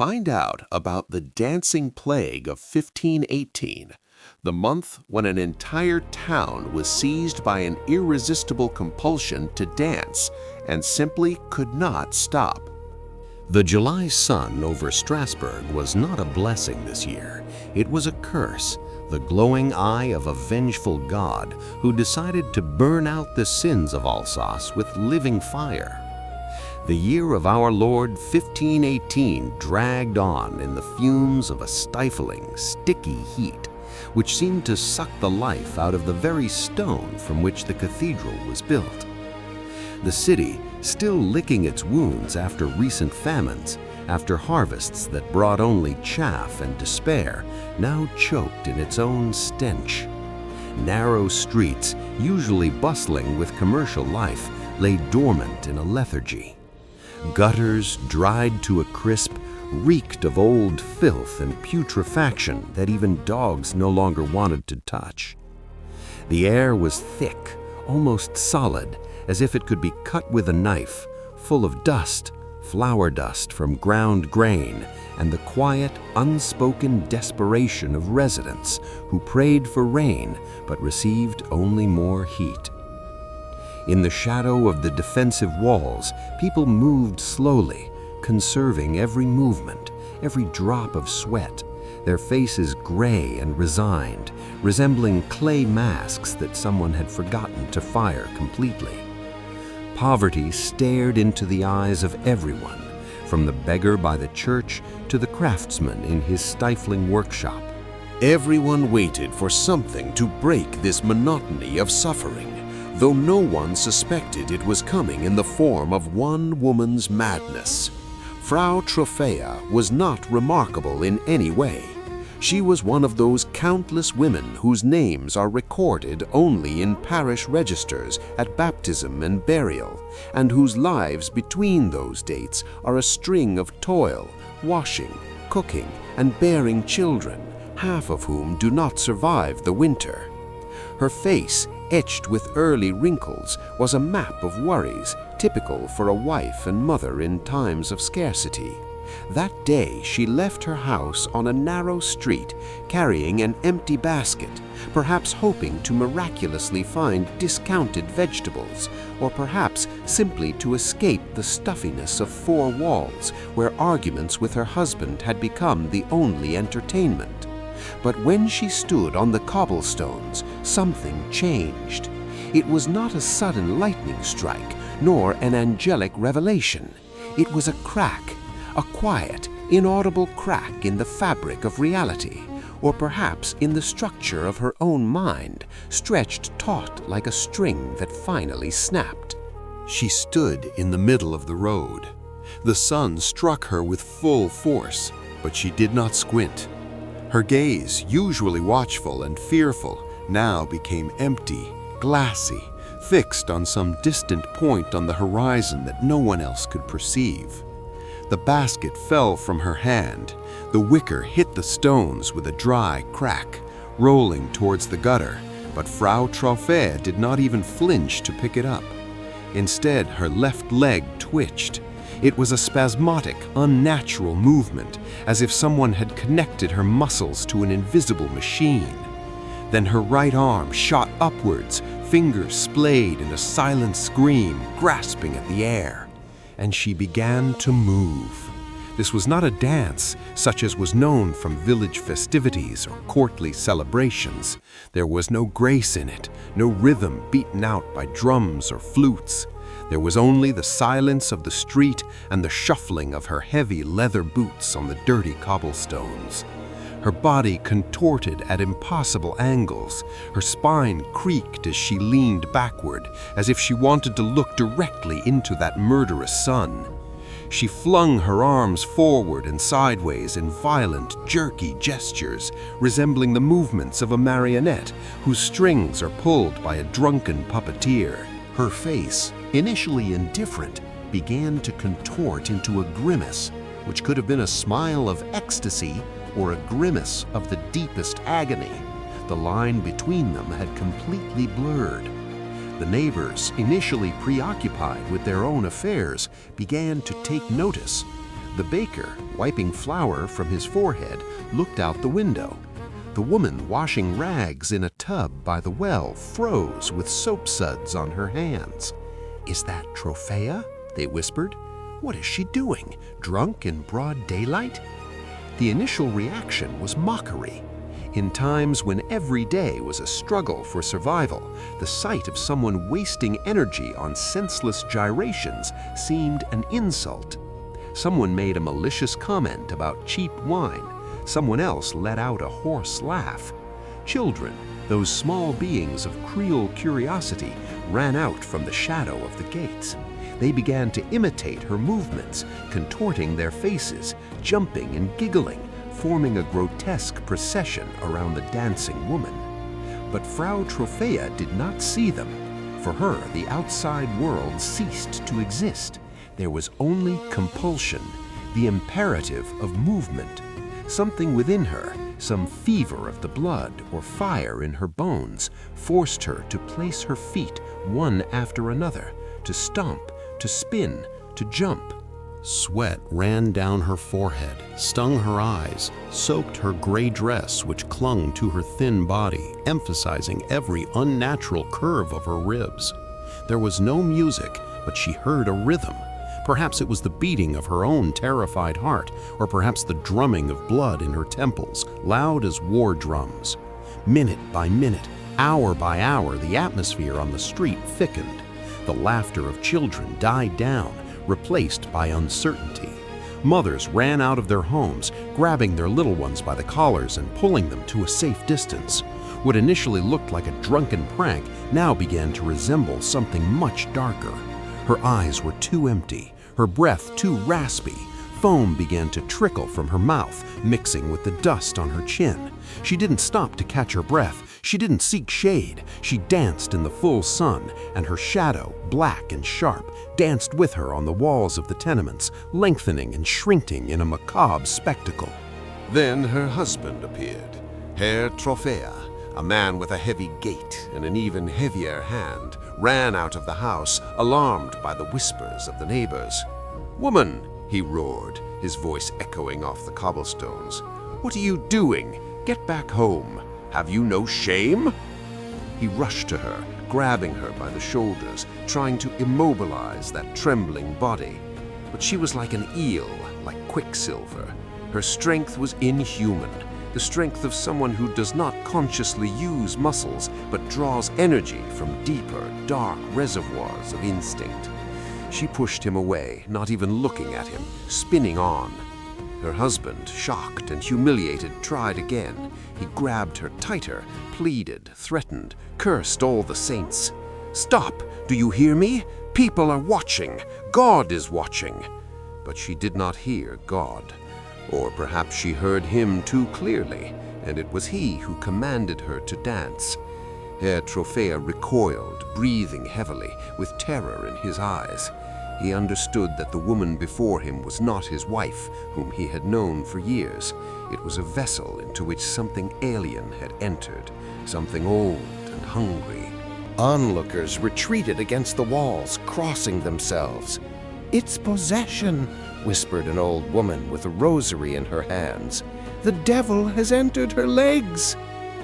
Find out about the dancing plague of 1518, the month when an entire town was seized by an irresistible compulsion to dance and simply could not stop. The July sun over Strasburg was not a blessing this year. It was a curse, the glowing eye of a vengeful god who decided to burn out the sins of Alsace with living fire. The year of our Lord 1518 dragged on in the fumes of a stifling, sticky heat, which seemed to suck the life out of the very stone from which the cathedral was built. The city, still licking its wounds after recent famines, after harvests that brought only chaff and despair, now choked in its own stench. Narrow streets, usually bustling with commercial life, lay dormant in a lethargy. Gutters, dried to a crisp, reeked of old filth and putrefaction that even dogs no longer wanted to touch. The air was thick, almost solid, as if it could be cut with a knife, full of dust, flour dust from ground grain, and the quiet, unspoken desperation of residents who prayed for rain but received only more heat. In the shadow of the defensive walls, people moved slowly, conserving every movement, every drop of sweat, their faces gray and resigned, resembling clay masks that someone had forgotten to fire completely. Poverty stared into the eyes of everyone, from the beggar by the church to the craftsman in his stifling workshop. Everyone waited for something to break this monotony of suffering, though no one suspected it was coming in the form of one woman's madness. Frau Troffea was not remarkable in any way. She was one of those countless women whose names are recorded only in parish registers at baptism and burial, and whose lives between those dates are a string of toil, washing, cooking, and bearing children, half of whom do not survive the winter. Her face, etched with early wrinkles, was a map of worries typical for a wife and mother in times of scarcity. That day she left her house on a narrow street, carrying an empty basket, perhaps hoping to miraculously find discounted vegetables, or perhaps simply to escape the stuffiness of four walls where arguments with her husband had become the only entertainment. But when she stood on the cobblestones, something changed. It was not a sudden lightning strike, nor an angelic revelation. It was a crack, a quiet, inaudible crack in the fabric of reality, or perhaps in the structure of her own mind, stretched taut like a string that finally snapped. She stood in the middle of the road. The sun struck her with full force, but she did not squint. Her gaze, usually watchful and fearful, now became empty, glassy, fixed on some distant point on the horizon that no one else could perceive. The basket fell from her hand. The wicker hit the stones with a dry crack, rolling towards the gutter, but Frau Troffea did not even flinch to pick it up. Instead, her left leg twitched. It was a spasmodic, unnatural movement, as if someone had connected her muscles to an invisible machine. Then her right arm shot upwards, fingers splayed in a silent scream, grasping at the air. And she began to move. This was not a dance, such as was known from village festivities or courtly celebrations. There was no grace in it, no rhythm beaten out by drums or flutes. There was only the silence of the street and the shuffling of her heavy leather boots on the dirty cobblestones. Her body contorted at impossible angles. Her spine creaked as she leaned backward, as if she wanted to look directly into that murderous sun. She flung her arms forward and sideways in violent, jerky gestures, resembling the movements of a marionette whose strings are pulled by a drunken puppeteer. Her face, initially indifferent, began to contort into a grimace, which could have been a smile of ecstasy or a grimace of the deepest agony. The line between them had completely blurred. The neighbors, initially preoccupied with their own affairs, began to take notice. The baker, wiping flour from his forehead, looked out the window. The woman washing rags in a tub by the well froze with soap suds on her hands. "Is that Troffea?" they whispered. "What is she doing, drunk in broad daylight?" The initial reaction was mockery. In times when every day was a struggle for survival, the sight of someone wasting energy on senseless gyrations seemed an insult. Someone made a malicious comment about cheap wine. Someone else let out a hoarse laugh. Children, those small beings of Creole curiosity, ran out from the shadow of the gates. They began to imitate her movements, contorting their faces, jumping and giggling, forming a grotesque procession around the dancing woman. But Frau Troffea did not see them. For her, the outside world ceased to exist. There was only compulsion, the imperative of movement. Something within her, some fever of the blood or fire in her bones, forced her to place her feet one after another, to stomp, to spin, to jump. Sweat ran down her forehead, stung her eyes, soaked her gray dress which clung to her thin body, emphasizing every unnatural curve of her ribs. There was no music, but she heard a rhythm. Perhaps it was the beating of her own terrified heart, or perhaps the drumming of blood in her temples, loud as war drums. Minute by minute, hour by hour, the atmosphere on the street thickened. The laughter of children died down, replaced by uncertainty. Mothers ran out of their homes, grabbing their little ones by the collars and pulling them to a safe distance. What initially looked like a drunken prank now began to resemble something much darker. Her eyes were too empty, her breath too raspy. Foam began to trickle from her mouth, mixing with the dust on her chin. She didn't stop to catch her breath. She didn't seek shade. She danced in the full sun, and her shadow, black and sharp, danced with her on the walls of the tenements, lengthening and shrinking in a macabre spectacle. Then her husband appeared, Herr Troffea, a man with a heavy gait and an even heavier hand, ran out of the house, alarmed by the whispers of the neighbors. "Woman," he roared, his voice echoing off the cobblestones, "what are you doing? Get back home. Have you no shame?" He rushed to her, grabbing her by the shoulders, trying to immobilize that trembling body. But she was like an eel, like quicksilver. Her strength was inhuman, the strength of someone who does not consciously use muscles, but draws energy from deeper, dark reservoirs of instinct. She pushed him away, not even looking at him, spinning on. Her husband, shocked and humiliated, tried again. He grabbed her tighter, pleaded, threatened, cursed all the saints. "Stop! Do you hear me? People are watching. God is watching." But she did not hear God. Or perhaps she heard him too clearly, and it was he who commanded her to dance. Herr Troffea recoiled, breathing heavily, with terror in his eyes. He understood that the woman before him was not his wife, whom he had known for years. It was a vessel into which something alien had entered, something old and hungry. Onlookers retreated against the walls, crossing themselves. "It's possession," whispered an old woman with a rosary in her hands. "The devil has entered her legs."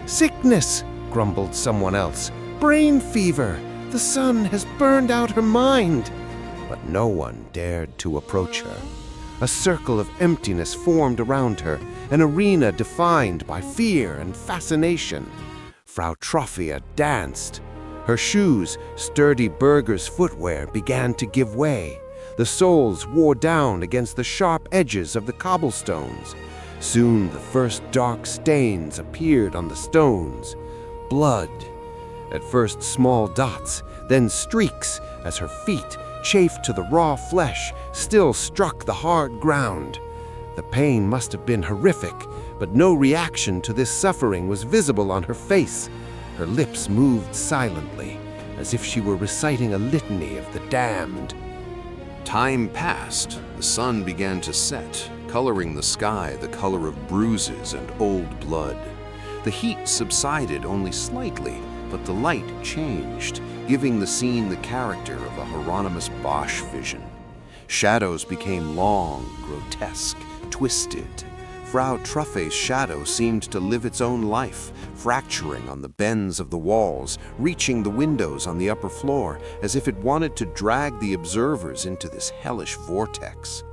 "Sickness," grumbled someone else. "Brain fever. The sun has burned out her mind." But no one dared to approach her. A circle of emptiness formed around her, an arena defined by fear and fascination. Frau Troffea danced. Her shoes, sturdy burgher's footwear, began to give way. The soles wore down against the sharp edges of the cobblestones. Soon the first dark stains appeared on the stones. Blood. At first small dots, then streaks as her feet, chafed to the raw flesh, still struck the hard ground. The pain must have been horrific, but no reaction to this suffering was visible on her face. Her lips moved silently, as if she were reciting a litany of the damned. Time passed. The sun began to set, coloring the sky the color of bruises and old blood. The heat subsided only slightly, but the light changed, giving the scene the character of a Hieronymus Bosch vision. Shadows became long, grotesque, twisted. Frau Troffea's shadow seemed to live its own life, fracturing on the bends of the walls, reaching the windows on the upper floor, as if it wanted to drag the observers into this hellish vortex.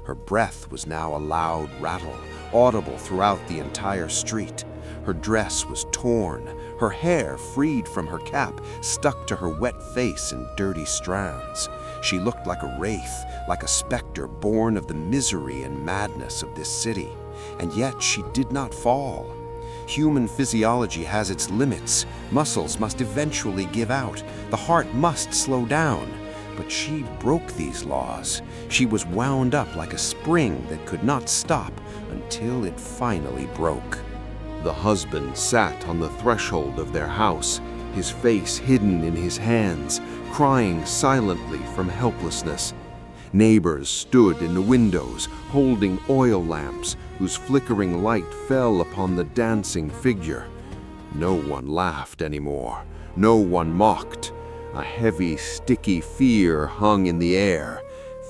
Her breath was now a loud rattle, audible throughout the entire street. Her dress was torn, her hair, freed from her cap, stuck to her wet face in dirty strands. She looked like a wraith, like a specter born of the misery and madness of this city. And yet she did not fall. Human physiology has its limits. Muscles must eventually give out. The heart must slow down. But she broke these laws. She was wound up like a spring that could not stop until it finally broke. The husband sat on the threshold of their house, his face hidden in his hands, crying silently from helplessness. Neighbors stood in the windows, holding oil lamps, whose flickering light fell upon the dancing figure. No one laughed anymore. No one mocked. A heavy, sticky fear hung in the air.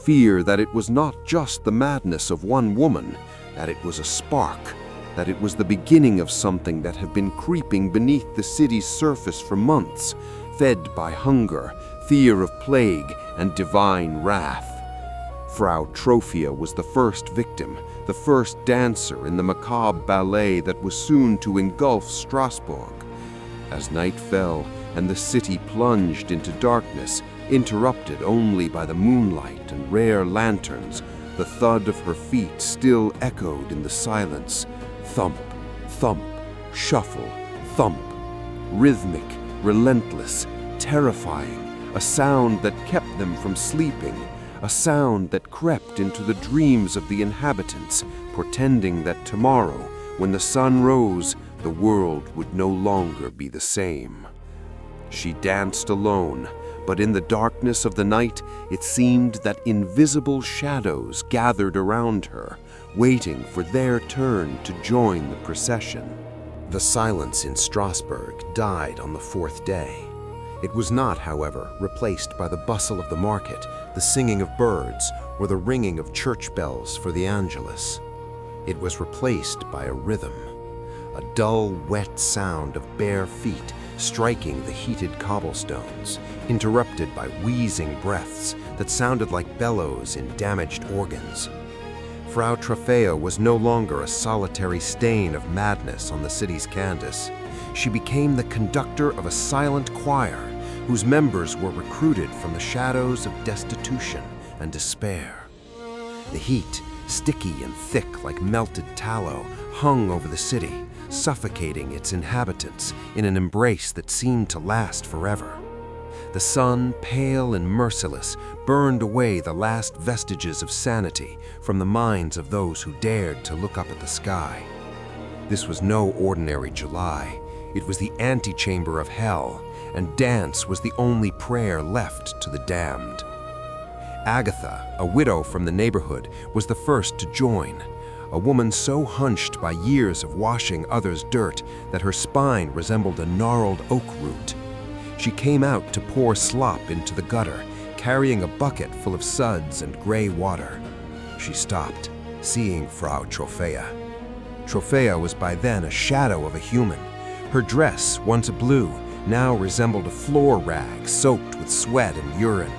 Fear that it was not just the madness of one woman, that it was a spark, that it was the beginning of something that had been creeping beneath the city's surface for months, fed by hunger, fear of plague, and divine wrath. Frau Troffea was the first victim, the first dancer in the macabre ballet that was soon to engulf Strasburg. As night fell and the city plunged into darkness, interrupted only by the moonlight and rare lanterns, the thud of her feet still echoed in the silence. Thump, thump, shuffle, thump. Rhythmic, relentless, terrifying, a sound that kept them from sleeping, a sound that crept into the dreams of the inhabitants, portending that tomorrow, when the sun rose, the world would no longer be the same. She danced alone, but in the darkness of the night, it seemed that invisible shadows gathered around her, waiting for their turn to join the procession. The silence in Strasburg died on the fourth day. It was not, however, replaced by the bustle of the market, the singing of birds, or the ringing of church bells for the Angelus. It was replaced by a rhythm, a dull, wet sound of bare feet striking the heated cobblestones, interrupted by wheezing breaths that sounded like bellows in damaged organs. Frau Troffea was no longer a solitary stain of madness on the city's canvas. She became the conductor of a silent choir whose members were recruited from the shadows of destitution and despair. The heat, sticky and thick like melted tallow, hung over the city, suffocating its inhabitants in an embrace that seemed to last forever. The sun, pale and merciless, burned away the last vestiges of sanity from the minds of those who dared to look up at the sky. This was no ordinary July. It was the antechamber of hell, and dance was the only prayer left to the damned. Agatha, a widow from the neighborhood, was the first to join, a woman so hunched by years of washing others' dirt that her spine resembled a gnarled oak root. She came out to pour slop into the gutter, carrying a bucket full of suds and gray water. She stopped, seeing Frau Troffea. Troffea was by then a shadow of a human. Her dress, once blue, now resembled a floor rag soaked with sweat and urine.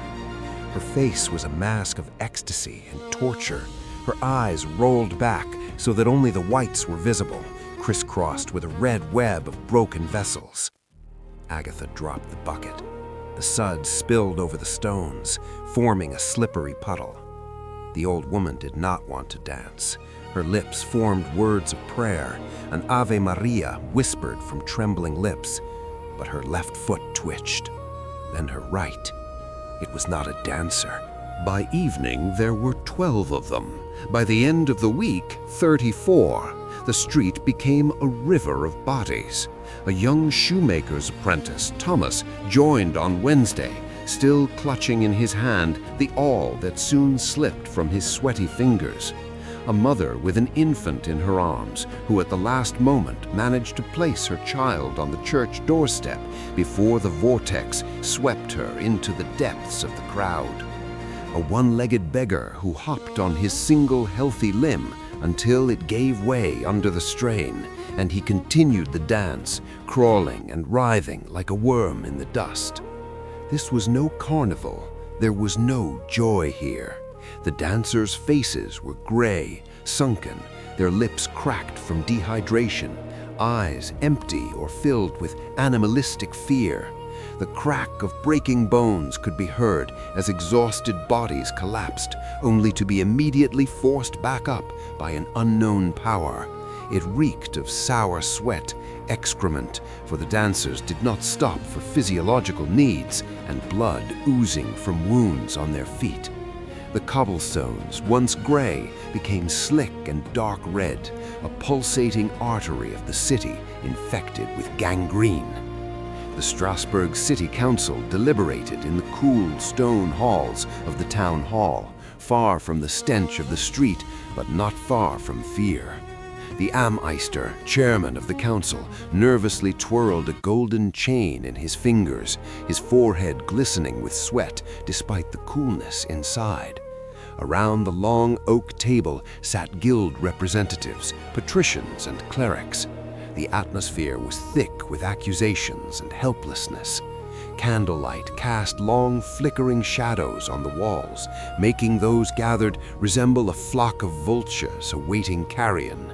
Her face was a mask of ecstasy and torture. Her eyes rolled back so that only the whites were visible, crisscrossed with a red web of broken vessels. Agatha dropped the bucket. The suds spilled over the stones, forming a slippery puddle. The old woman did not want to dance. Her lips formed words of prayer, an Ave Maria whispered from trembling lips, but her left foot twitched, then her right. It was not a dancer. By evening, there were 12 of them. By the end of the week, 34. The street became a river of bodies. A young shoemaker's apprentice, Thomas, joined on Wednesday, still clutching in his hand the awl that soon slipped from his sweaty fingers. A mother with an infant in her arms, who at the last moment managed to place her child on the church doorstep before the vortex swept her into the depths of the crowd. a one-legged beggar who hopped on his single healthy limb until it gave way under the strain, and he continued the dance, crawling and writhing like a worm in the dust. This was no carnival. There was no joy here. The dancers' faces were gray, sunken, their lips cracked from dehydration, eyes empty or filled with animalistic fear. The crack of breaking bones could be heard as exhausted bodies collapsed, only to be immediately forced back up by an unknown power. It reeked of sour sweat, excrement, for the dancers did not stop for physiological needs, and blood oozing from wounds on their feet. The cobblestones, once gray, became slick and dark red, a pulsating artery of the city infected with gangrene. The Strasburg City Council deliberated in the cool stone halls of the town hall, far from the stench of the street, but not far from fear. The Ameister, chairman of the council, nervously twirled a golden chain in his fingers, his forehead glistening with sweat despite the coolness inside. Around the long oak table sat guild representatives, patricians and clerics. The atmosphere was thick with accusations and helplessness. Candlelight cast long flickering shadows on the walls, making those gathered resemble a flock of vultures awaiting carrion.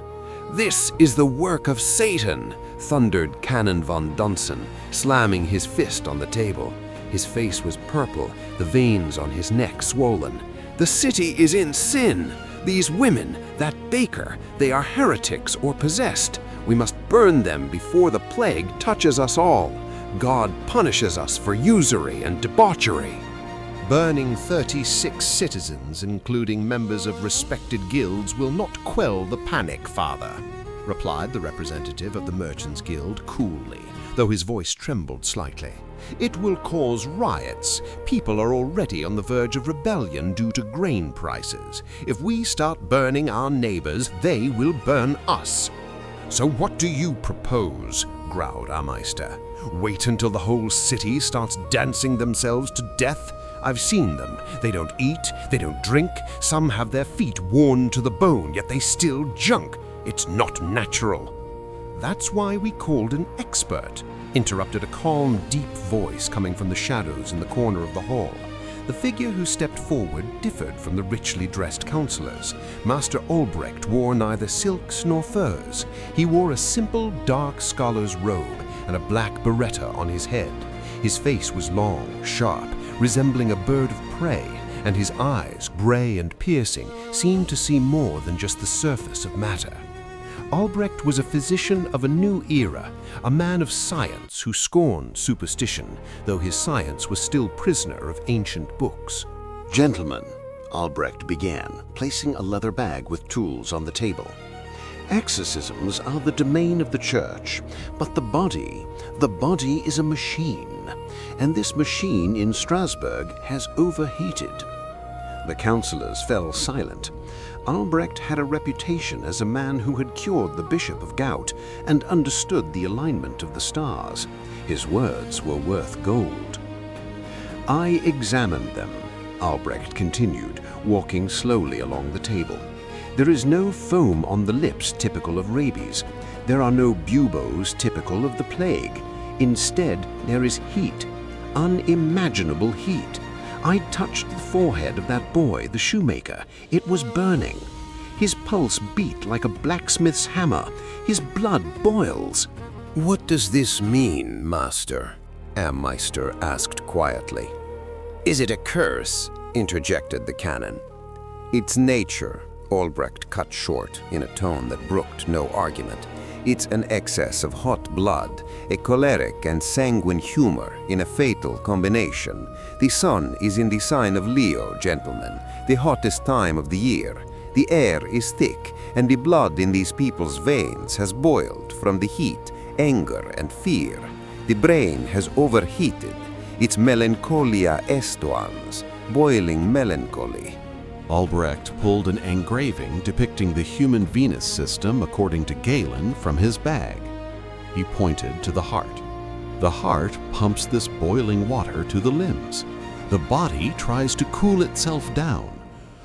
"This is the work of Satan," thundered Canon von Dunsen, slamming his fist on the table. His face was purple, the veins on his neck swollen. "The city is in sin. These women, that baker, they are heretics or possessed. We must burn them before the plague touches us all. God punishes us for usury and debauchery." Burning 36 citizens, including members of respected guilds, will not quell the panic, Father, replied the representative of the Merchants' Guild coolly, though his voice trembled slightly. It will cause riots. People are already on the verge of rebellion due to grain prices. If we start burning our neighbors, they will burn us. So what do you propose? Growled Ameister. Wait until the whole city starts dancing themselves to death? I've seen them. They don't eat, they don't drink. Some have their feet worn to the bone, yet they still junk. It's not natural. That's why we called an expert, interrupted a calm, deep voice coming from the shadows in the corner of the hall. The figure who stepped forward differed from the richly dressed councillors. Master Albrecht wore neither silks nor furs. He wore a simple, dark scholar's robe and a black beretta on his head. His face was long, sharp, resembling a bird of prey, and his eyes, gray and piercing, seemed to see more than just the surface of matter. Albrecht was a physician of a new era, a man of science who scorned superstition, though his science was still prisoner of ancient books. "Gentlemen," Albrecht began, placing a leather bag with tools on the table. "Exorcisms are the domain of the church, but the body is a machine, and this machine in Strasburg has overheated." The councillors fell silent. Albrecht had a reputation as a man who had cured the bishop of gout and understood the alignment of the stars. His words were worth gold. "I examined them," Albrecht continued, walking slowly along the table. "There is no foam on the lips typical of rabies. There are no buboes typical of the plague. Instead, there is heat, unimaginable heat. I touched the forehead of that boy, the shoemaker. It was burning. His pulse beat like a blacksmith's hammer. His blood boils." What does this mean, Master? Ameister asked quietly. Is it a curse? Interjected the canon. It's nature, Albrecht cut short in a tone that brooked no argument. It's an excess of hot blood, a choleric and sanguine humor in a fatal combination. The sun is in the sign of Leo, gentlemen, the hottest time of the year. The air is thick, and the blood in these people's veins has boiled from the heat, anger, and fear. The brain has overheated. It's melancholia estuans, boiling melancholy. Albrecht pulled an engraving depicting the human Venus system according to Galen from his bag. He pointed to the heart. The heart pumps this boiling water to the limbs. The body tries to cool itself down.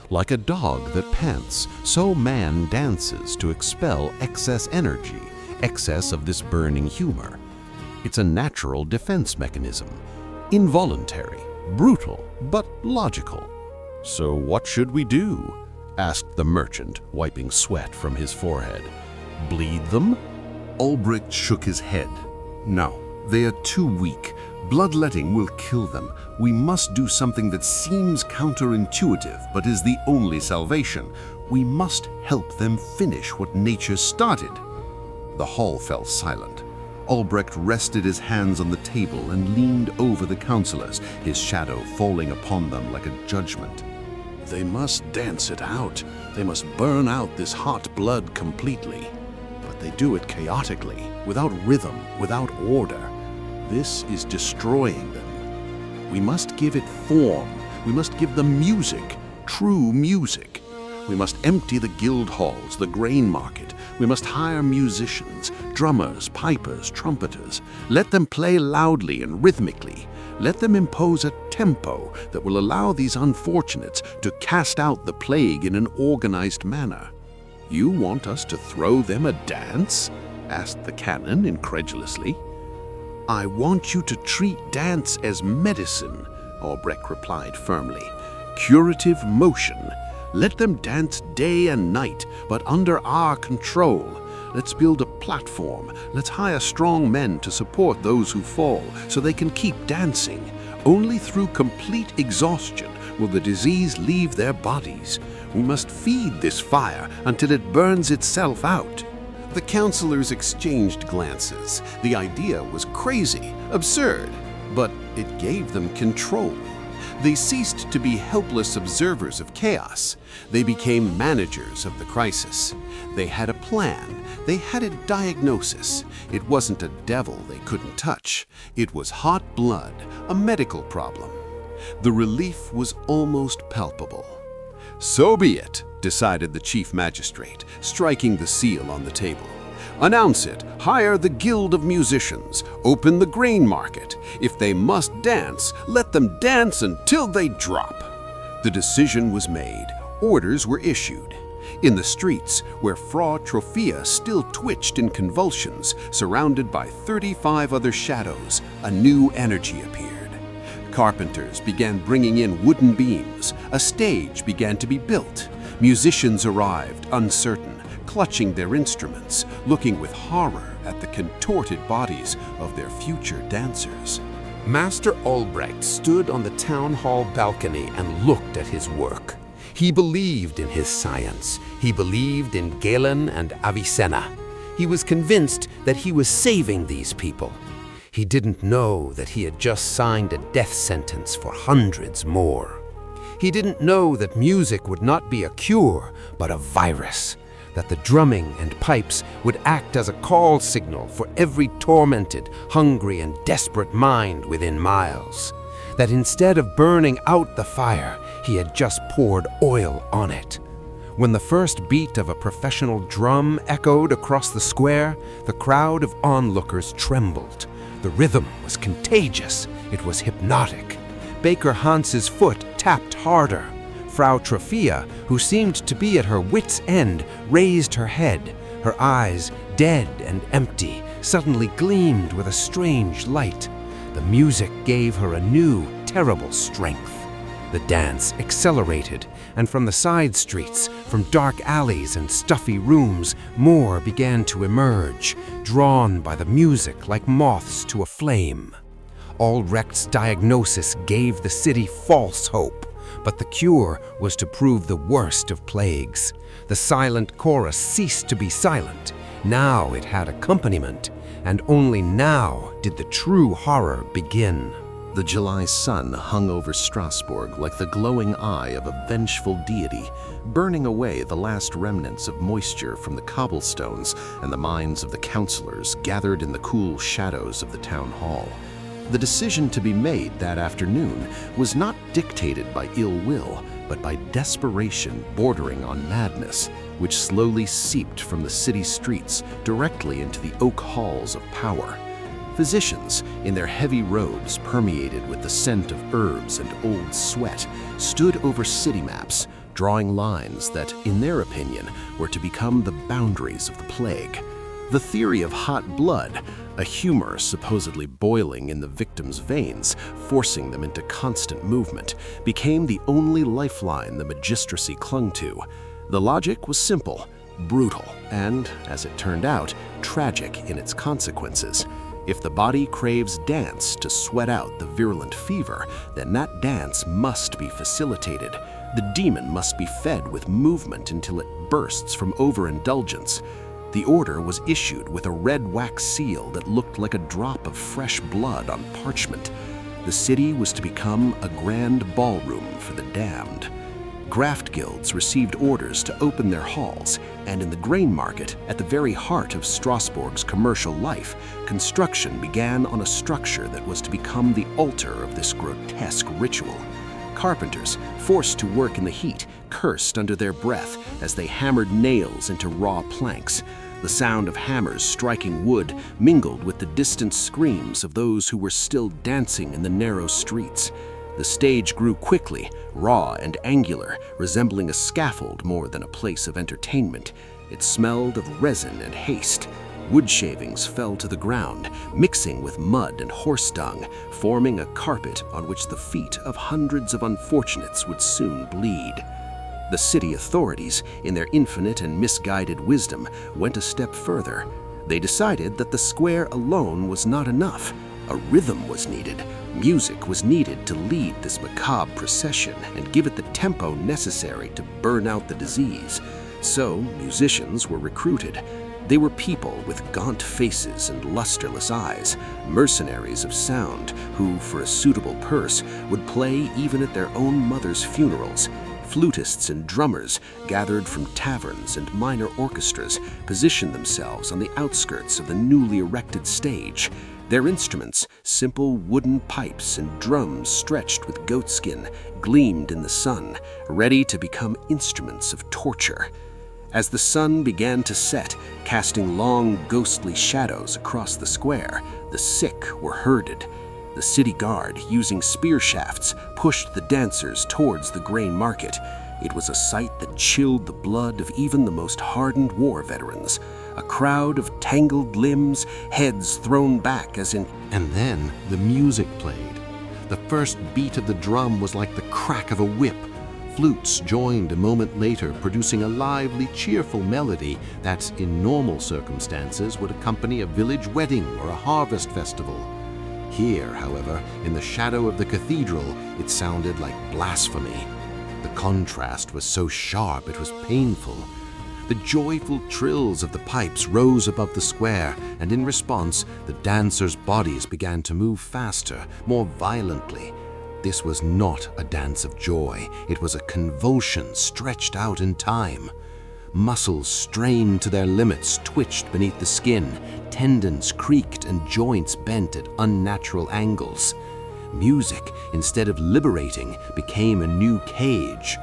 Like a dog that pants, so man dances to expel excess energy, excess of this burning humor. It's a natural defense mechanism. Involuntary, brutal, but logical. "So what should we do?" asked the merchant, wiping sweat from his forehead. "Bleed them?" Albrecht shook his head. "No, they are too weak. Bloodletting will kill them. We must do something that seems counterintuitive, but is the only salvation. We must help them finish what nature started." The hall fell silent. Albrecht rested his hands on the table and leaned over the counselors, his shadow falling upon them like a judgment. They must dance it out. They must burn out this hot blood completely. But they do it chaotically, without rhythm, without order. This is destroying them. We must give it form. We must give them music, true music. We must empty the guild halls, the grain market. We must hire musicians, drummers, pipers, trumpeters. Let them play loudly and rhythmically. Let them impose a tempo that will allow these unfortunates to cast out the plague in an organized manner. "You want us to throw them a dance?" asked the canon incredulously. "I want you to treat dance as medicine," Albrecht replied firmly. "Curative motion. Let them dance day and night, but under our control. Let's build a platform. Let's hire strong men to support those who fall so they can keep dancing. Only through complete exhaustion will the disease leave their bodies. We must feed this fire until it burns itself out." The counselors exchanged glances. The idea was crazy, absurd, but it gave them control. They ceased to be helpless observers of chaos. They became managers of the crisis. They had a plan. They had a diagnosis. It wasn't a devil they couldn't touch. It was hot blood, a medical problem. The relief was almost palpable. "So be it," decided the chief magistrate, striking the seal on the table. "Announce it. Hire the guild of musicians. Open the grain market. If they must dance, let them dance until they drop." The decision was made. Orders were issued. In the streets, where Frau Troffea still twitched in convulsions, surrounded by 35 other shadows, a new energy appeared. Carpenters began bringing in wooden beams. A stage began to be built. Musicians arrived, uncertain, clutching their instruments, looking with horror at the contorted bodies of their future dancers. Master Albrecht stood on the town hall balcony and looked at his work. He believed in his science. He believed in Galen and Avicenna. He was convinced that he was saving these people. He didn't know that he had just signed a death sentence for hundreds more. He didn't know that music would not be a cure, but a virus. That the drumming and pipes would act as a call signal for every tormented, hungry, and desperate mind within miles. That instead of burning out the fire, he had just poured oil on it. When the first beat of a professional drum echoed across the square, the crowd of onlookers trembled. The rhythm was contagious. It was hypnotic. Baker Hans's foot tapped harder. Frau Troffea, who seemed to be at her wit's end, raised her head. Her eyes, dead and empty, suddenly gleamed with a strange light. The music gave her a new, terrible strength. The dance accelerated, and from the side streets, from dark alleys and stuffy rooms, more began to emerge, drawn by the music like moths to a flame. Albrecht's diagnosis gave the city false hope. But the cure was to prove the worst of plagues. The silent chorus ceased to be silent. Now it had accompaniment, and only now did the true horror begin. The July sun hung over Strasburg like the glowing eye of a vengeful deity, burning away the last remnants of moisture from the cobblestones and the minds of the councillors gathered in the cool shadows of the town hall. The decision to be made that afternoon was not dictated by ill will, but by desperation bordering on madness, which slowly seeped from the city streets directly into the oak halls of power. Physicians, in their heavy robes permeated with the scent of herbs and old sweat, stood over city maps, drawing lines that, in their opinion, were to become the boundaries of the plague. The theory of hot blood, a humor supposedly boiling in the victim's veins, forcing them into constant movement, became the only lifeline the magistracy clung to. The logic was simple, brutal, and, as it turned out, tragic in its consequences. If the body craves dance to sweat out the virulent fever, then that dance must be facilitated. The demon must be fed with movement until it bursts from overindulgence. The order was issued with a red wax seal that looked like a drop of fresh blood on parchment. The city was to become a grand ballroom for the damned. Graft guilds received orders to open their halls, and in the grain market, at the very heart of Strasburg's commercial life, construction began on a structure that was to become the altar of this grotesque ritual. Carpenters, forced to work in the heat, cursed under their breath as they hammered nails into raw planks. The sound of hammers striking wood mingled with the distant screams of those who were still dancing in the narrow streets. The stage grew quickly, raw and angular, resembling a scaffold more than a place of entertainment. It smelled of resin and haste. Wood shavings fell to the ground, mixing with mud and horse dung, forming a carpet on which the feet of hundreds of unfortunates would soon bleed. The city authorities, in their infinite and misguided wisdom, went a step further. They decided that the square alone was not enough. A rhythm was needed. Music was needed to lead this macabre procession and give it the tempo necessary to burn out the disease. So, musicians were recruited. They were people with gaunt faces and lusterless eyes, mercenaries of sound who, for a suitable purse, would play even at their own mother's funerals. Flutists and drummers, gathered from taverns and minor orchestras, positioned themselves on the outskirts of the newly erected stage. Their instruments, simple wooden pipes and drums stretched with goatskin, gleamed in the sun, ready to become instruments of torture. As the sun began to set, casting long, ghostly shadows across the square, the sick were herded. The city guard, using spear shafts, pushed the dancers towards the grain market. It was a sight that chilled the blood of even the most hardened war veterans. A crowd of tangled limbs, heads thrown back as in... And then the music played. The first beat of the drum was like the crack of a whip. Flutes joined a moment later, producing a lively, cheerful melody that, in normal circumstances, would accompany a village wedding or a harvest festival. Here, however, in the shadow of the cathedral, it sounded like blasphemy. The contrast was so sharp it was painful. The joyful trills of the pipes rose above the square, and in response, the dancers' bodies began to move faster, more violently. This was not a dance of joy. It was a convulsion stretched out in time. Muscles strained to their limits twitched beneath the skin, tendons creaked and joints bent at unnatural angles. Music, instead of liberating, became a new cage.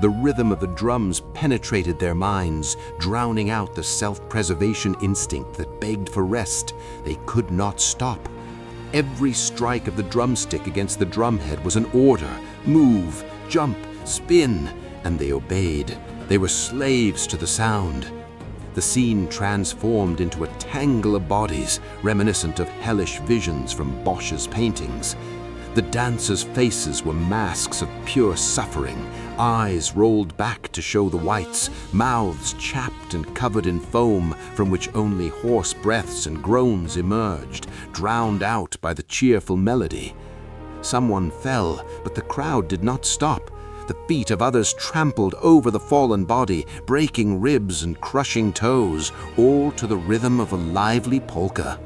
The rhythm of the drums penetrated their minds, drowning out the self-preservation instinct that begged for rest. They could not stop. Every strike of the drumstick against the drumhead was an order: move, jump, spin, and they obeyed. They were slaves to the sound. The scene transformed into a tangle of bodies, reminiscent of hellish visions from Bosch's paintings. The dancers' faces were masks of pure suffering, eyes rolled back to show the whites, mouths chapped and covered in foam from which only hoarse breaths and groans emerged, drowned out by the cheerful melody. Someone fell, but the crowd did not stop. The feet of others trampled over the fallen body, breaking ribs and crushing toes, all to the rhythm of a lively polka.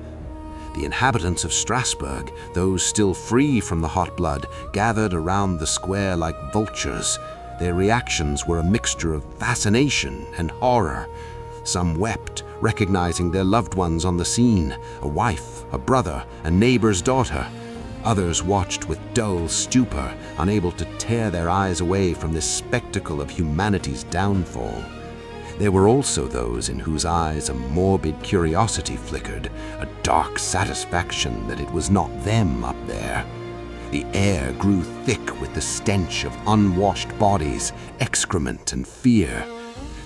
The inhabitants of Strasburg, those still free from the hot blood, gathered around the square like vultures. Their reactions were a mixture of fascination and horror. Some wept, recognizing their loved ones on the scene, a wife, a brother, a neighbor's daughter. Others watched with dull stupor, unable to tear their eyes away from this spectacle of humanity's downfall. There were also those in whose eyes a morbid curiosity flickered, a dark satisfaction that it was not them up there. The air grew thick with the stench of unwashed bodies, excrement, and fear.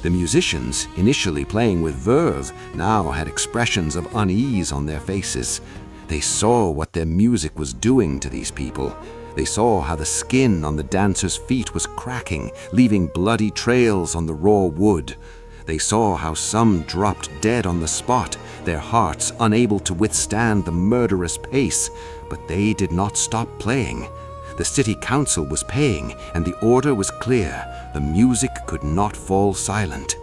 The musicians, initially playing with verve, now had expressions of unease on their faces. They saw what their music was doing to these people. They saw how the skin on the dancers' feet was cracking, leaving bloody trails on the raw wood. They saw how some dropped dead on the spot, their hearts unable to withstand the murderous pace. But they did not stop playing. The city council was paying, and the order was clear. The music could not fall silent.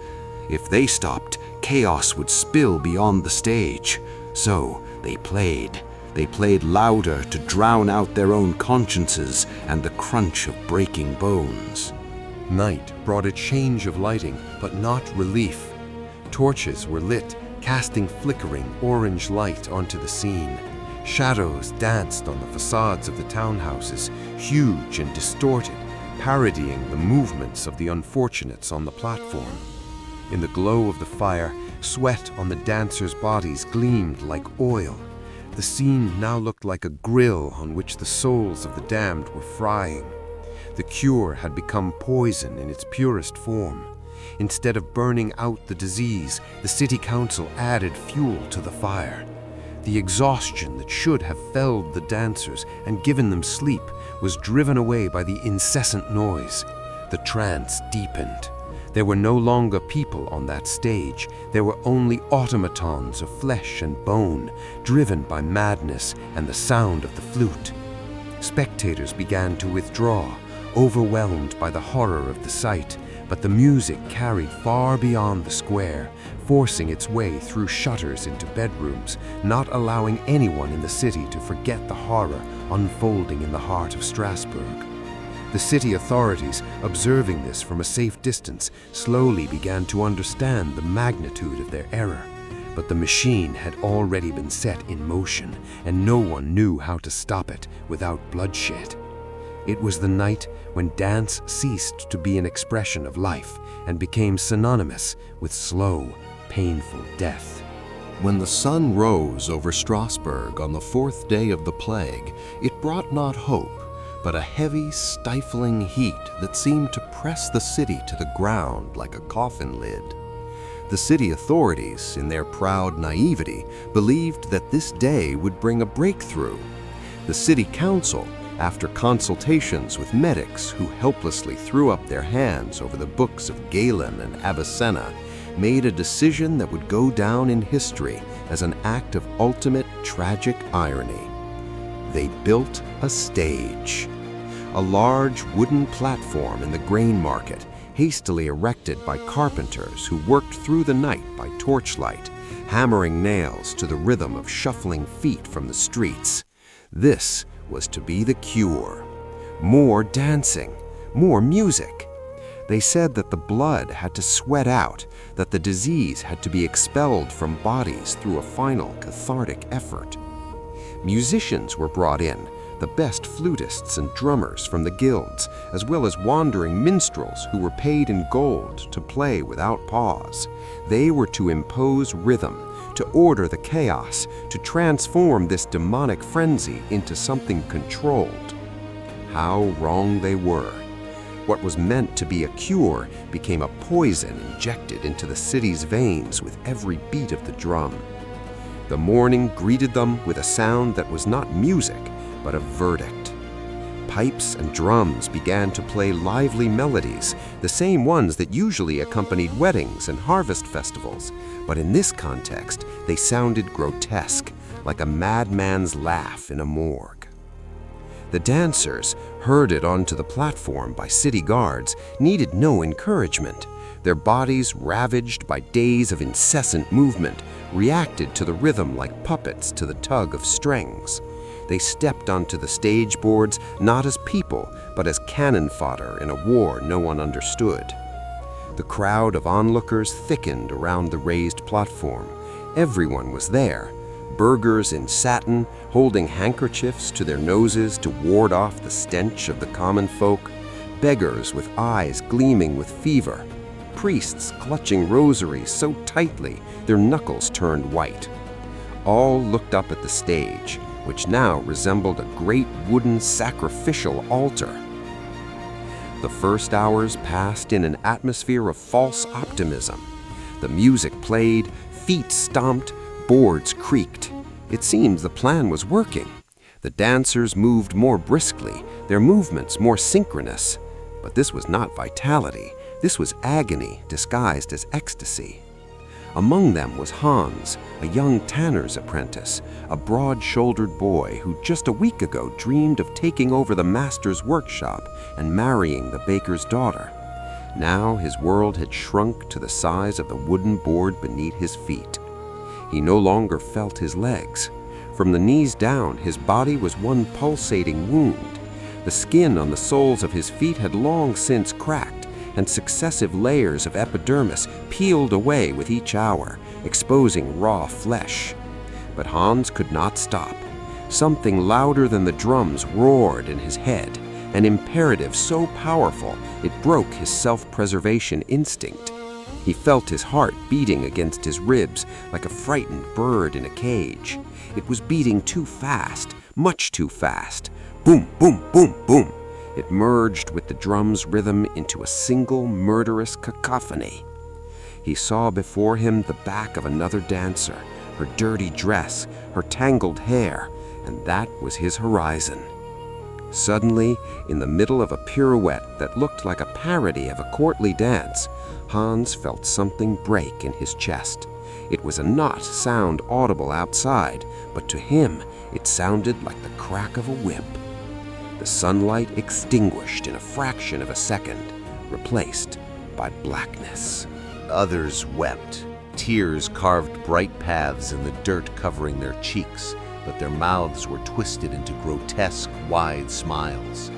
If they stopped, chaos would spill beyond the stage. So they played. They played louder to drown out their own consciences and the crunch of breaking bones. Night brought a change of lighting, but not relief. Torches were lit, casting flickering orange light onto the scene. Shadows danced on the facades of the townhouses, huge and distorted, parodying the movements of the unfortunates on the platform. In the glow of the fire, sweat on the dancers' bodies gleamed like oil. The scene now looked like a grill on which the souls of the damned were frying. The cure had become poison in its purest form. Instead of burning out the disease, the city council added fuel to the fire. The exhaustion that should have felled the dancers and given them sleep was driven away by the incessant noise. The trance deepened. There were no longer people on that stage. There were only automatons of flesh and bone, driven by madness and the sound of the flute. Spectators began to withdraw, overwhelmed by the horror of the sight, but the music carried far beyond the square, forcing its way through shutters into bedrooms, not allowing anyone in the city to forget the horror unfolding in the heart of Strasburg. The city authorities, observing this from a safe distance, slowly began to understand the magnitude of their error. But the machine had already been set in motion, and no one knew how to stop it without bloodshed. It was the night when dance ceased to be an expression of life and became synonymous with slow, painful death. When the sun rose over Strasburg on the 4th day of the plague, it brought not hope, but a heavy, stifling heat that seemed to press the city to the ground like a coffin lid. The city authorities, in their proud naivety, believed that this day would bring a breakthrough. The city council, after consultations with medics who helplessly threw up their hands over the books of Galen and Avicenna, made a decision that would go down in history as an act of ultimate tragic irony. They built a stage. A large wooden platform in the grain market, hastily erected by carpenters who worked through the night by torchlight, hammering nails to the rhythm of shuffling feet from the streets. This was to be the cure. More dancing, more music. They said that the blood had to sweat out, that the disease had to be expelled from bodies through a final cathartic effort. Musicians were brought in, the best flutists and drummers from the guilds, as well as wandering minstrels who were paid in gold to play without pause. They were to impose rhythm, to order the chaos, to transform this demonic frenzy into something controlled. How wrong they were. What was meant to be a cure became a poison injected into the city's veins with every beat of the drum. The morning greeted them with a sound that was not music, but a verdict. Pipes and drums began to play lively melodies, the same ones that usually accompanied weddings and harvest festivals, but in this context, they sounded grotesque, like a madman's laugh in a morgue. The dancers, herded onto the platform by city guards, needed no encouragement. Their bodies, ravaged by days of incessant movement, reacted to the rhythm like puppets to the tug of strings. They stepped onto the stage boards not as people, but as cannon fodder in a war no one understood. The crowd of onlookers thickened around the raised platform. Everyone was there. Burghers in satin, holding handkerchiefs to their noses to ward off the stench of the common folk. Beggars with eyes gleaming with fever. Priests clutching rosaries so tightly their knuckles turned white. All looked up at the stage, which now resembled a great wooden sacrificial altar. The first hours passed in an atmosphere of false optimism. The music played, feet stomped, boards creaked. It seems the plan was working. The dancers moved more briskly, their movements more synchronous. But this was not vitality. This was agony disguised as ecstasy. Among them was Hans, a young tanner's apprentice, a broad-shouldered boy who just a week ago dreamed of taking over the master's workshop and marrying the baker's daughter. Now his world had shrunk to the size of the wooden board beneath his feet. He no longer felt his legs. From the knees down, his body was one pulsating wound. The skin on the soles of his feet had long since cracked, and successive layers of epidermis peeled away with each hour, exposing raw flesh. But Hans could not stop. Something louder than the drums roared in his head, an imperative so powerful it broke his self-preservation instinct. He felt his heart beating against his ribs like a frightened bird in a cage. It was beating too fast, much too fast. Boom, boom, boom, boom. It merged with the drum's rhythm into a single murderous cacophony. He saw before him the back of another dancer, her dirty dress, her tangled hair, and that was his horizon. Suddenly, in the middle of a pirouette that looked like a parody of a courtly dance, Hans felt something break in his chest. It was a not sound audible outside, but to him it sounded like the crack of a whip. The sunlight extinguished in a fraction of a second, replaced by blackness. Others wept. Tears carved bright paths in the dirt covering their cheeks, but their mouths were twisted into grotesque, wide smiles.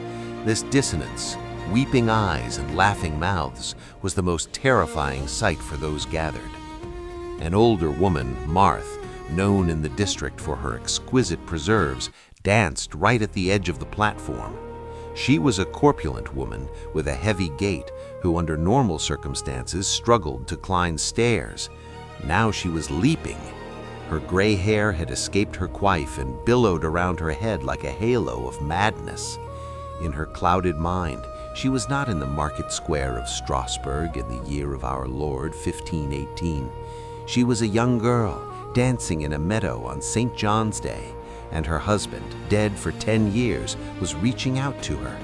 This dissonance, weeping eyes and laughing mouths, was the most terrifying sight for those gathered. An older woman, Marthe, known in the district for her exquisite preserves, danced right at the edge of the platform. She was a corpulent woman with a heavy gait who under normal circumstances struggled to climb stairs. Now she was leaping. Her gray hair had escaped her coif and billowed around her head like a halo of madness. In her clouded mind, she was not in the market square of Strasburg in the year of our Lord 1518. She was a young girl dancing in a meadow on St. John's Day, and her husband, dead for 10 years, was reaching out to her.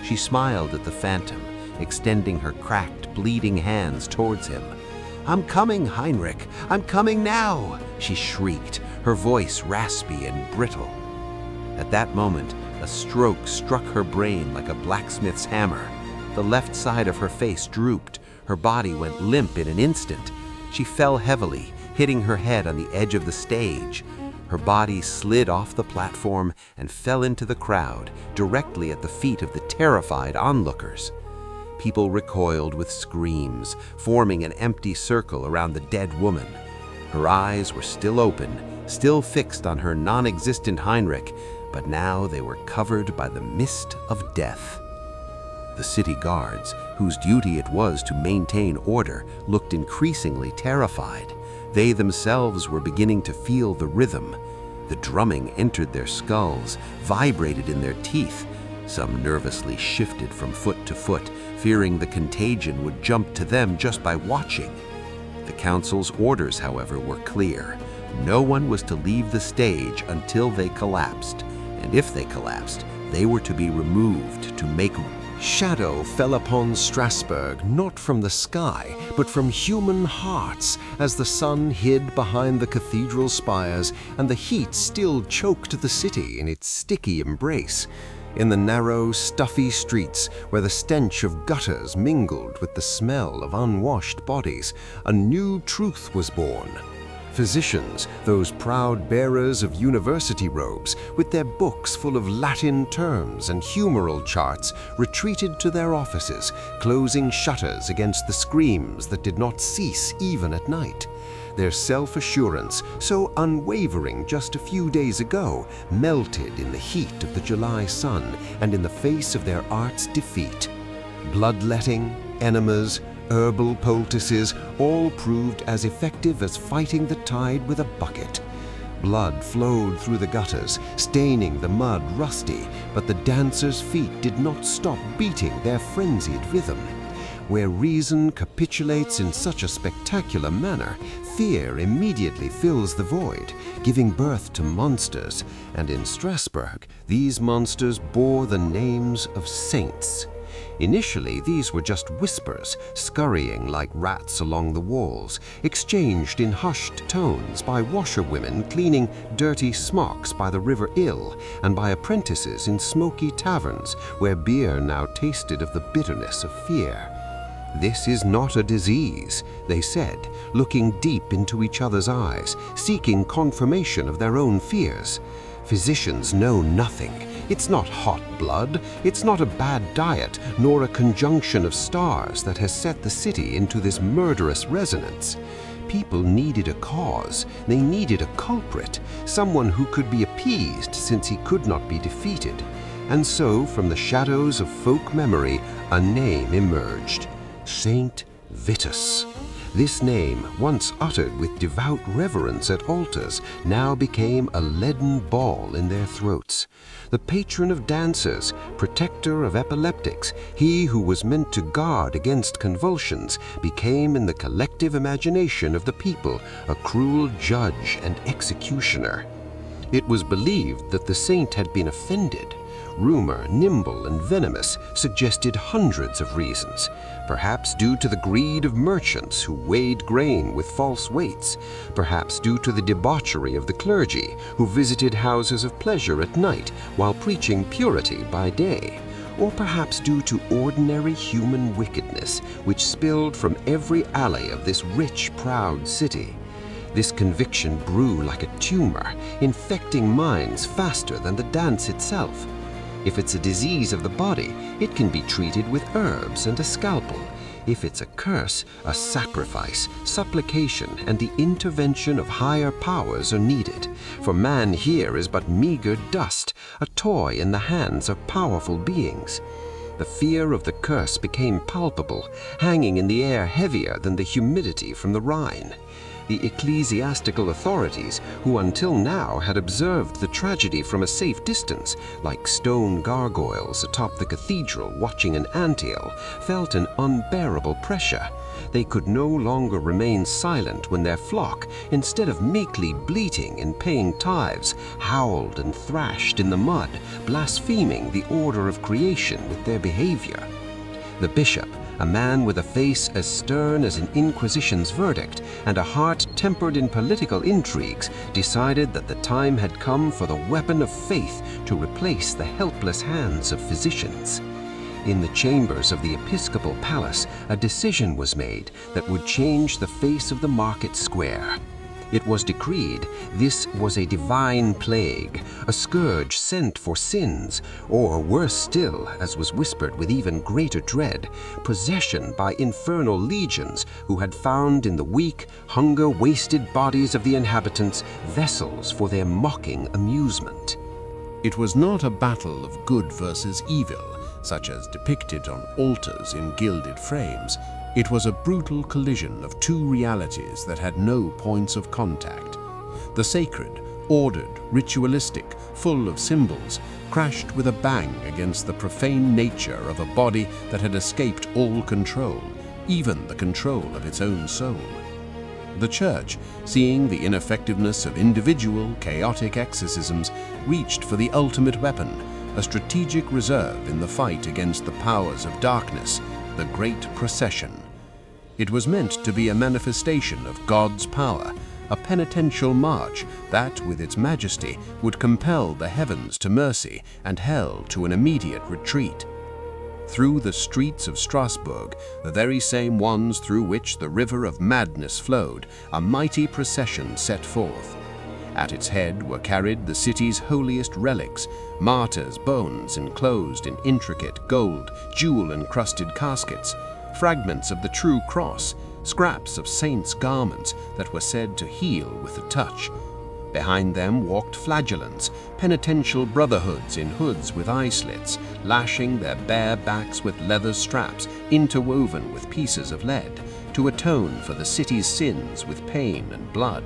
She smiled at the phantom, extending her cracked, bleeding hands towards him. "I'm coming, Heinrich! I'm coming now!" she shrieked, her voice raspy and brittle. At that moment, a stroke struck her brain like a blacksmith's hammer. The left side of her face drooped. Her body went limp in an instant. She fell heavily, hitting her head on the edge of the stage. Her body slid off the platform and fell into the crowd, directly at the feet of the terrified onlookers. People recoiled with screams, forming an empty circle around the dead woman. Her eyes were still open, still fixed on her non-existent Heinrich, but now they were covered by the mist of death. The city guards, whose duty it was to maintain order, looked increasingly terrified. They themselves were beginning to feel the rhythm. The drumming entered their skulls, vibrated in their teeth. Some nervously shifted from foot to foot, fearing the contagion would jump to them just by watching. The council's orders, however, were clear. No one was to leave the stage until they collapsed, and if they collapsed, they were to be removed to make room. Shadow fell upon Strasburg, not from the sky, but from human hearts, as the sun hid behind the cathedral spires and the heat still choked the city in its sticky embrace. In the narrow, stuffy streets, where the stench of gutters mingled with the smell of unwashed bodies, a new truth was born. Physicians, those proud bearers of university robes, with their books full of Latin terms and humoral charts, retreated to their offices, closing shutters against the screams that did not cease even at night. Their self-assurance, so unwavering just a few days ago, melted in the heat of the July sun and in the face of their art's defeat. Bloodletting, enemas, herbal poultices all proved as effective as fighting the tide with a bucket. Blood flowed through the gutters, staining the mud rusty, but the dancers' feet did not stop beating their frenzied rhythm. Where reason capitulates in such a spectacular manner, fear immediately fills the void, giving birth to monsters, and in Strasburg, these monsters bore the names of saints. Initially, these were just whispers, scurrying like rats along the walls, exchanged in hushed tones by washerwomen cleaning dirty smocks by the River Ill and by apprentices in smoky taverns where beer now tasted of the bitterness of fear. "This is not a disease," they said, looking deep into each other's eyes, seeking confirmation of their own fears. "Physicians know nothing. It's not hot blood, it's not a bad diet, nor a conjunction of stars that has set the city into this murderous resonance. People needed a cause, they needed a culprit, someone who could be appeased since he could not be defeated. And so, from the shadows of folk memory, a name emerged. Saint Vitus. This name, once uttered with devout reverence at altars, now became a leaden ball in their throats. The patron of dancers, protector of epileptics, he who was meant to guard against convulsions, became in the collective imagination of the people a cruel judge and executioner. It was believed that the saint had been offended. Rumor, nimble and venomous, suggested hundreds of reasons, perhaps due to the greed of merchants who weighed grain with false weights, perhaps due to the debauchery of the clergy who visited houses of pleasure at night while preaching purity by day, or perhaps due to ordinary human wickedness which spilled from every alley of this rich, proud city. This conviction grew like a tumor, infecting minds faster than the dance itself. If it's a disease of the body, it can be treated with herbs and a scalpel. If it's a curse, a sacrifice, supplication, and the intervention of higher powers are needed. For man here is but meager dust, a toy in the hands of powerful beings. The fear of the curse became palpable, hanging in the air heavier than the humidity from the Rhine. The ecclesiastical authorities, who until now had observed the tragedy from a safe distance, like stone gargoyles atop the cathedral watching an anthill, felt an unbearable pressure. They could no longer remain silent when their flock, instead of meekly bleating and paying tithes, howled and thrashed in the mud, blaspheming the order of creation with their behavior. The bishop, a man with a face as stern as an Inquisition's verdict and a heart tempered in political intrigues, decided that the time had come for the weapon of faith to replace the helpless hands of physicians. In the chambers of the episcopal palace, a decision was made that would change the face of the market square. It was decreed this was a divine plague, a scourge sent for sins, or worse still, as was whispered with even greater dread, possession by infernal legions who had found in the weak, hunger-wasted bodies of the inhabitants vessels for their mocking amusement. It was not a battle of good versus evil, such as depicted on altars in gilded frames. It was a brutal collision of two realities that had no points of contact. The sacred, ordered, ritualistic, full of symbols, crashed with a bang against the profane nature of a body that had escaped all control, even the control of its own soul. The Church, seeing the ineffectiveness of individual, chaotic exorcisms, reached for the ultimate weapon, a strategic reserve in the fight against the powers of darkness, the Great Procession. It was meant to be a manifestation of God's power, a penitential march that, with its majesty, would compel the heavens to mercy and hell to an immediate retreat. Through the streets of Strasburg, the very same ones through which the river of madness flowed, a mighty procession set forth. At its head were carried the city's holiest relics, martyrs' bones enclosed in intricate gold, jewel-encrusted caskets, fragments of the true cross, scraps of saints' garments that were said to heal with a touch. Behind them walked flagellants, penitential brotherhoods in hoods with eye slits, lashing their bare backs with leather straps interwoven with pieces of lead, to atone for the city's sins with pain and blood.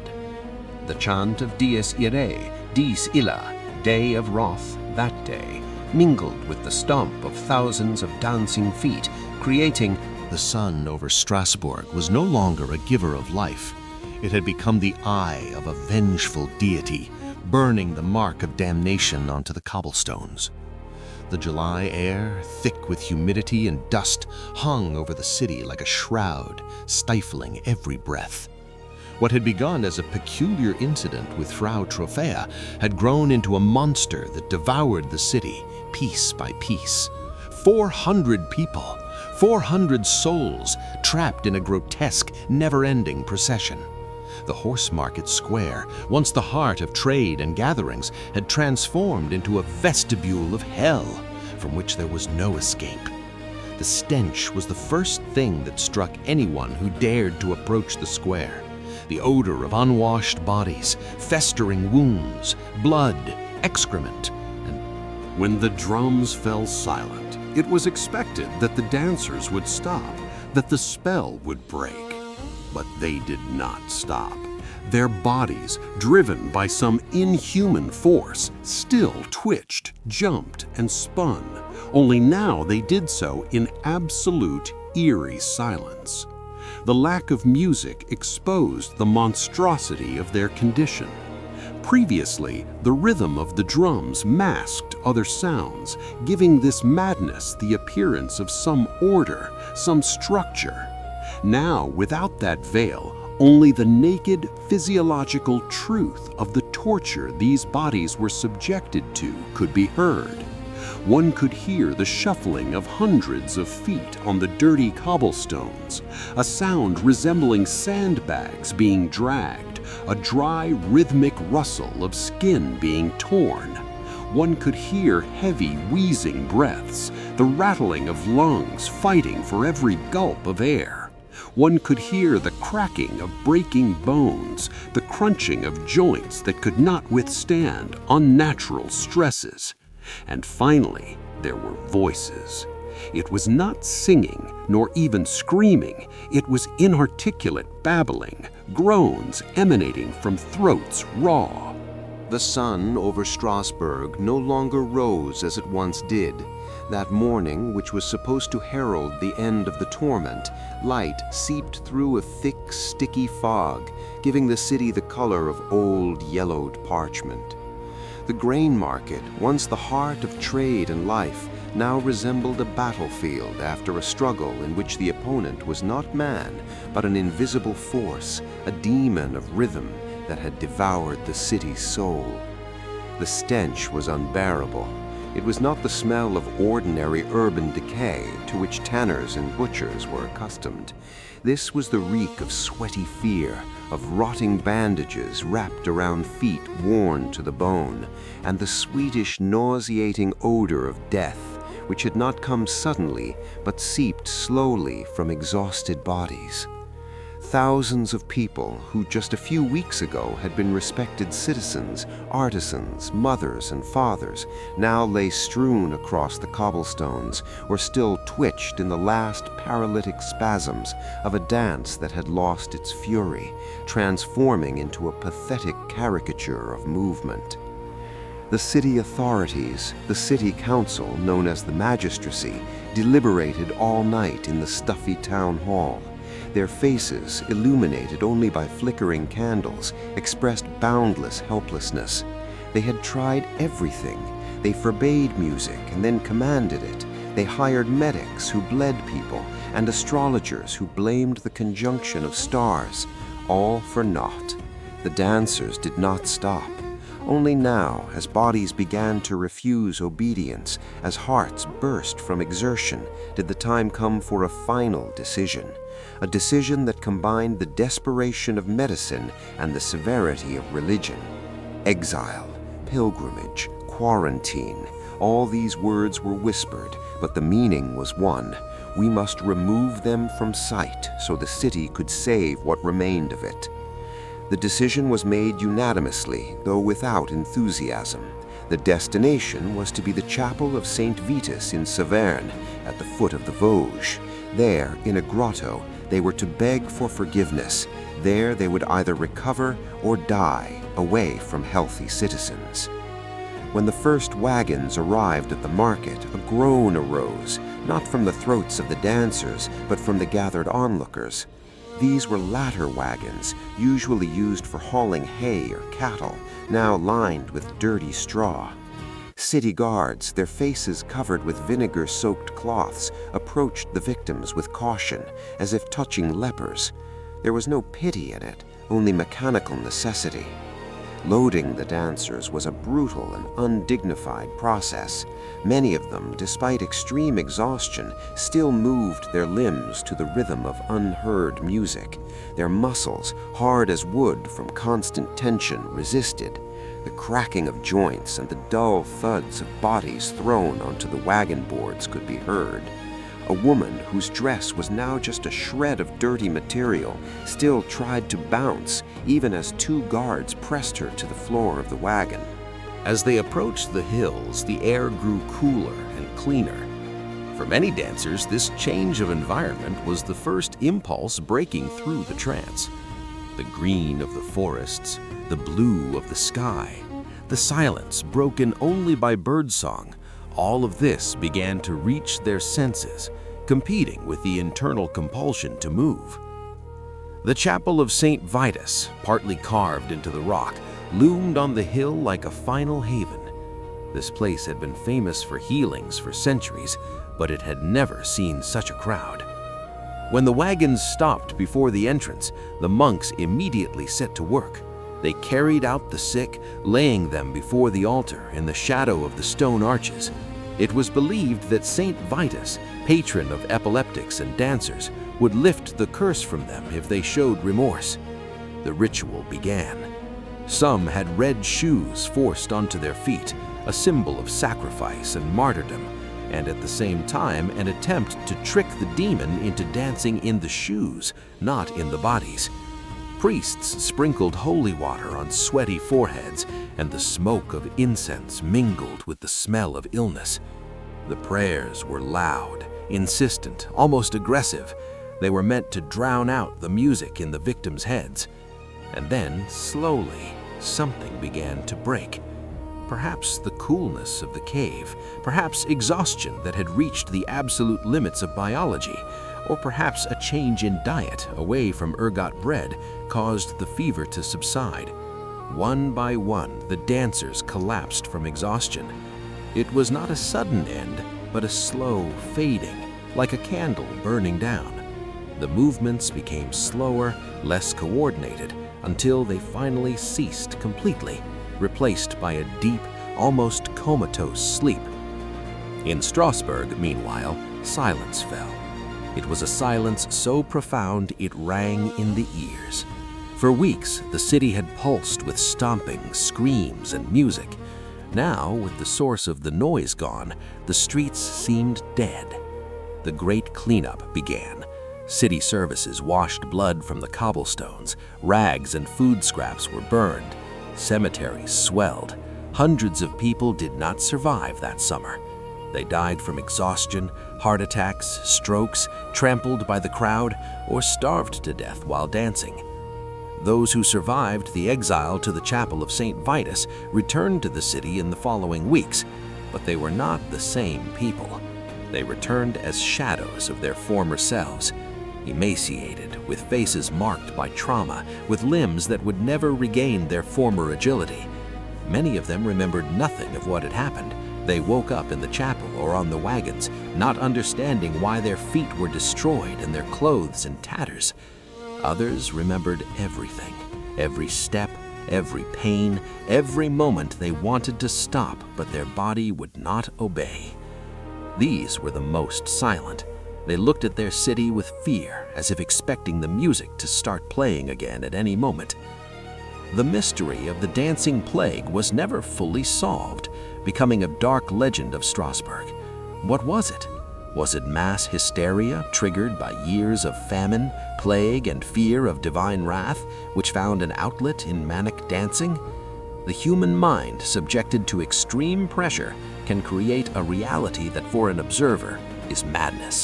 the chant of Dies Irae, Dies Illa, day of wrath, that day, mingled with the stomp of thousands of dancing feet, creating. The sun over Strasburg was no longer a giver of life. It had become the eye of a vengeful deity, burning the mark of damnation onto the cobblestones. The July air, thick with humidity and dust, hung over the city like a shroud, stifling every breath. What had begun as a peculiar incident with Frau Troffea had grown into a monster that devoured the city, piece by piece. 400 people, 400 souls, trapped in a grotesque, never-ending procession. The Horse Market Square, once the heart of trade and gatherings, had transformed into a vestibule of hell, from which there was no escape. The stench was the first thing that struck anyone who dared to approach the square. The odor of unwashed bodies, festering wounds, blood, excrement, and When the drums fell silent, it was expected that the dancers would stop, that the spell would break. But they did not stop. Their bodies, driven by some inhuman force, still twitched, jumped, and spun, only now they did so in absolute, eerie silence. The lack of music exposed the monstrosity of their condition. Previously, the rhythm of the drums masked other sounds, giving this madness the appearance of some order, some structure. Now, without that veil, only the naked physiological truth of the torture these bodies were subjected to could be heard. One could hear the shuffling of hundreds of feet on the dirty cobblestones, a sound resembling sandbags being dragged, a dry, rhythmic rustle of skin being torn. One could hear heavy, wheezing breaths, the rattling of lungs fighting for every gulp of air. One could hear the cracking of breaking bones, the crunching of joints that could not withstand unnatural stresses. And finally, there were voices. It was not singing, nor even screaming. It was inarticulate babbling, groans emanating from throats raw. the sun over Strasburg no longer rose as it once did. That morning, which was supposed to herald the end of the torment, light seeped through a thick, sticky fog, giving the city the color of old, yellowed parchment. The grain market, once the heart of trade and life, now resembled a battlefield after a struggle in which the opponent was not man, but an invisible force, a demon of rhythm that had devoured the city's soul. The stench was unbearable. It was not the smell of ordinary urban decay to which tanners and butchers were accustomed. This was the reek of sweaty fear, of rotting bandages wrapped around feet worn to the bone, and the sweetish, nauseating odor of death, which had not come suddenly, but seeped slowly from exhausted bodies. Thousands of people who just a few weeks ago had been respected citizens, artisans, mothers, and fathers now lay strewn across the cobblestones or still twitched in the last paralytic spasms of a dance that had lost its fury, transforming into a pathetic caricature of movement. The city authorities, the city council known as the magistracy, deliberated all night in the stuffy town hall. Their faces, illuminated only by flickering candles, expressed boundless helplessness. They had tried everything. They forbade music and then commanded it. They hired medics who bled people and astrologers who blamed the conjunction of stars, all for naught. The dancers did not stop. Only now, as bodies began to refuse obedience, as hearts burst from exertion, did the time come for a final decision. A decision that combined the desperation of medicine and the severity of religion. Exile, pilgrimage, quarantine, all these words were whispered, but the meaning was one. We must remove them from sight so the city could save what remained of it. The decision was made unanimously, though without enthusiasm. The destination was to be the chapel of St. Vitus in Saverne, at the foot of the Vosges. There, in a grotto, They were to beg for forgiveness. There they would either recover or die away from healthy citizens. When the first wagons arrived at the market, a groan arose, not from the throats of the dancers, but from the gathered onlookers. These were latter wagons, usually used for hauling hay or cattle, now lined with dirty straw. City guards, their faces covered with vinegar-soaked cloths, approached the victims with caution, as if touching lepers. There was no pity in it, only mechanical necessity. Loading the dancers was a brutal and undignified process. Many of them, despite extreme exhaustion, still moved their limbs to the rhythm of unheard music. Their muscles, hard as wood from constant tension, resisted. The cracking of joints and the dull thuds of bodies thrown onto the wagon boards could be heard. A woman whose dress was now just a shred of dirty material still tried to bounce, even as two guards pressed her to the floor of the wagon. As they approached the hills, the air grew cooler and cleaner. For many dancers, this change of environment was the first impulse breaking through the trance. The green of the forests, the blue of the sky, the silence broken only by birdsong, all of this began to reach their senses, competing with the internal compulsion to move. The chapel of St. Vitus, partly carved into the rock, loomed on the hill like a final haven. This place had been famous for healings for centuries, but it had never seen such a crowd. When the wagons stopped before the entrance, the monks immediately set to work. They carried out the sick, laying them before the altar in the shadow of the stone arches. It was believed that St. Vitus, patron of epileptics and dancers, would lift the curse from them if they showed remorse. The ritual began. Some had red shoes forced onto their feet, a symbol of sacrifice and martyrdom, and at the same time an attempt to trick the demon into dancing in the shoes, not in the bodies. Priests sprinkled holy water on sweaty foreheads, and the smoke of incense mingled with the smell of illness. The prayers were loud, insistent, almost aggressive. They were meant to drown out the music in the victims' heads. And then, slowly, something began to break. Perhaps the coolness of the cave, perhaps exhaustion that had reached the absolute limits of biology, or perhaps a change in diet away from ergot bread caused the fever to subside. One by one, the dancers collapsed from exhaustion. It was not a sudden end, but a slow fading, like a candle burning down. The movements became slower, less coordinated, until they finally ceased completely, replaced by a deep, almost comatose sleep. In Strasburg, meanwhile, silence fell. It was a silence so profound it rang in the ears. For weeks, the city had pulsed with stomping, screams, and music. Now, with the source of the noise gone, the streets seemed dead. The great cleanup began. City services washed blood from the cobblestones, rags and food scraps were burned, cemeteries swelled. Hundreds of people did not survive that summer. They died from exhaustion, heart attacks, strokes, trampled by the crowd, or starved to death while dancing. Those who survived the exile to the chapel of St. Vitus returned to the city in the following weeks, but they were not the same people. They returned as shadows of their former selves, emaciated, with faces marked by trauma, with limbs that would never regain their former agility. Many of them remembered nothing of what had happened. They woke up in the chapel or on the wagons, not understanding why their feet were destroyed and their clothes in tatters. Others remembered everything, every step, every pain, every moment they wanted to stop, but their body would not obey. These were the most silent. They looked at their city with fear, as if expecting the music to start playing again at any moment. The mystery of the dancing plague was never fully solved, becoming a dark legend of Strasburg. What was it? Was it mass hysteria triggered by years of famine, plague, and fear of divine wrath, which found an outlet in manic dancing? The human mind, subjected to extreme pressure, can create a reality that for an observer is madness.